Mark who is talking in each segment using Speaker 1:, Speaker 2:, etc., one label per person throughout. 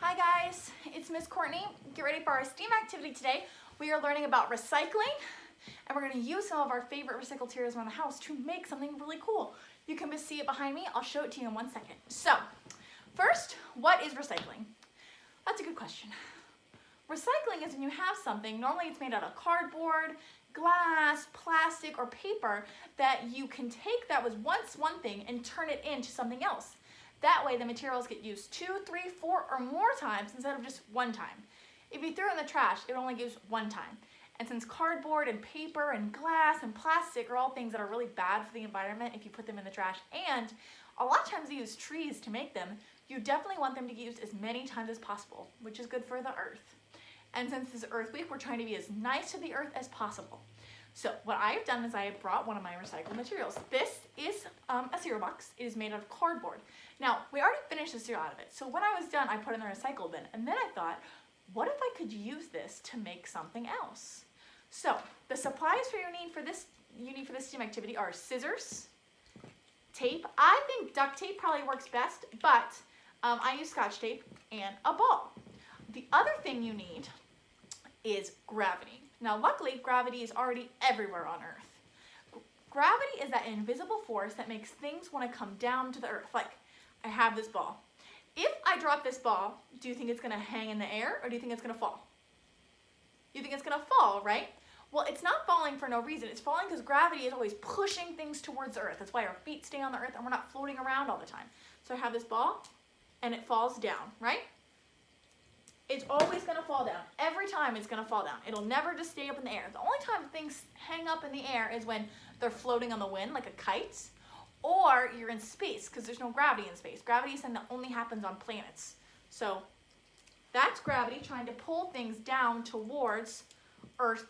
Speaker 1: Hi guys, it's Miss Courtney. Get ready for our STEAM activity today. We are learning about recycling and we're going to use some of our favorite recycled materials around the house to make something really cool. You can just see it behind me. I'll show it to you in 1 second. So, first, what is recycling? That's a good question. Recycling is when you have something, normally it's made out of cardboard, glass, plastic, or paper, that you can take that was once one thing and turn it into something else. That way the materials get used 2, 3, 4, or more times instead of just one time. If you throw it in the trash, it only goes one time. And since cardboard and paper and glass and plastic are all things that are really bad for the environment if you put them in the trash, and a lot of times they use trees to make them, you definitely want them to get used as many times as possible, which is good for the earth. And since this is Earth Week, we're trying to be as nice to the earth as possible. So what I have done is I have brought one of my recycled materials. This is a cereal box. It is made out of cardboard. Now, we already finished the cereal out of it. So when I was done, I put it in the recycle bin. And then I thought, what if I could use this to make something else? So the supplies you need for this STEAM activity are scissors, tape. I think duct tape probably works best, but I use Scotch tape and a ball. The other thing you need is gravity. Now, luckily, gravity is already everywhere on Earth. Gravity is that invisible force that makes things want to come down to the earth. Like, I have this ball. If I drop this ball, do you think it's going to hang in the air, or do you think it's going to fall? You think it's going to fall, right? Well, it's not falling for no reason. It's falling because gravity is always pushing things towards the earth. That's why our feet stay on the earth and we're not floating around all the time. So I have this ball, and it falls down, right? It's always going to fall down. Every time it's going to fall down. It'll never just stay up in the air. The only time things hang up in the air is when they're floating on the wind like a kite, or you're in space because there's no gravity in space. Gravity is something that only happens on planets. So that's gravity trying to pull things down towards Earth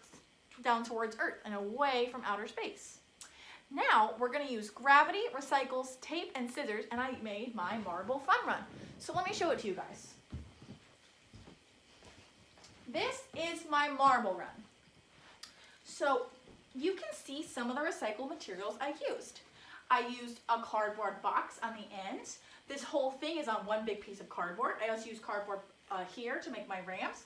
Speaker 1: and away from outer space. Now we're going to use gravity, recycles, tape, and scissors, and I made my marble fun run. So let me show it to you guys. This is my marble run. So you can see some of the recycled materials I used. I used a cardboard box on the end. This whole thing is on one big piece of cardboard. I also used cardboard here to make my ramps.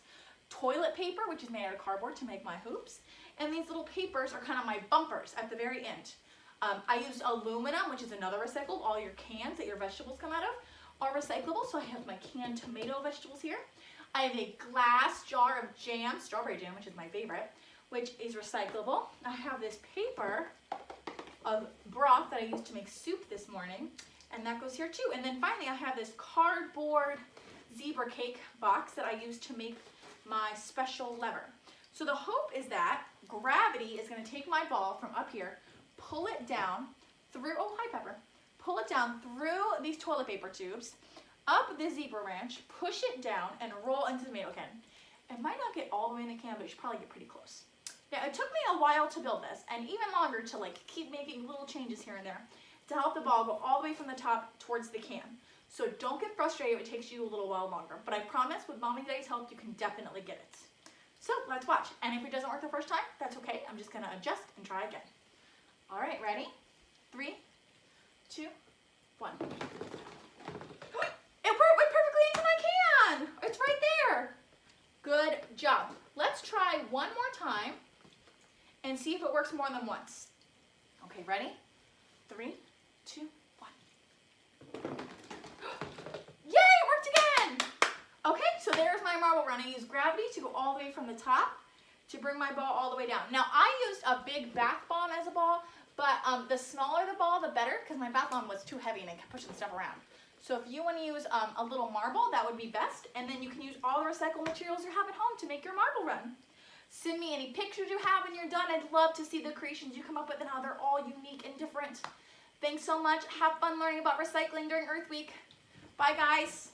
Speaker 1: Toilet paper, which is made out of cardboard, to make my hoops. And these little papers are kind of my bumpers at the very end. I used aluminum, which is another recyclable. All your cans that your vegetables come out of are recyclable. So I have my canned tomato vegetables here. I have a glass jar of jam, strawberry jam, which is my favorite, which is recyclable. I have this paper of broth that I used to make soup this morning, and that goes here too. And then finally I have this cardboard zebra cake box that I used to make my special lever. So the hope is that gravity is going to take my ball from up here, pull it down through, oh hi Pepper, pull it down through these toilet paper tubes, up the zebra ranch, push it down, and roll into the tomato can. It might not get all the way in the can, but it should probably get pretty close. Now, it took me a while to build this, and even longer to keep making little changes here and there to help the ball go all the way from the top towards the can. So don't get frustrated if it takes you a little while longer, but I promise with Mommy Daddy's help, you can definitely get it. So let's watch, and if it doesn't work the first time, that's okay. I'm just gonna adjust and try again. All right, ready? 3, 2, 1. It's right there. Good job. Let's try one more time and see if it works more than once. Okay, ready? 3, 2, 1. Yay, it worked again. Okay, so there's my marble run. I used gravity to go all the way from the top to bring my ball all the way down. Now, I used a big bath bomb as a ball, but the smaller the ball, the better, because my bath bomb was too heavy and it kept pushing stuff around. So if you want to use a little marble, that would be best. And then you can use all the recycled materials you have at home to make your marble run. Send me any pictures you have when you're done. I'd love to see the creations you come up with and how they're all unique and different. Thanks so much. Have fun learning about recycling during Earth Week. Bye, guys.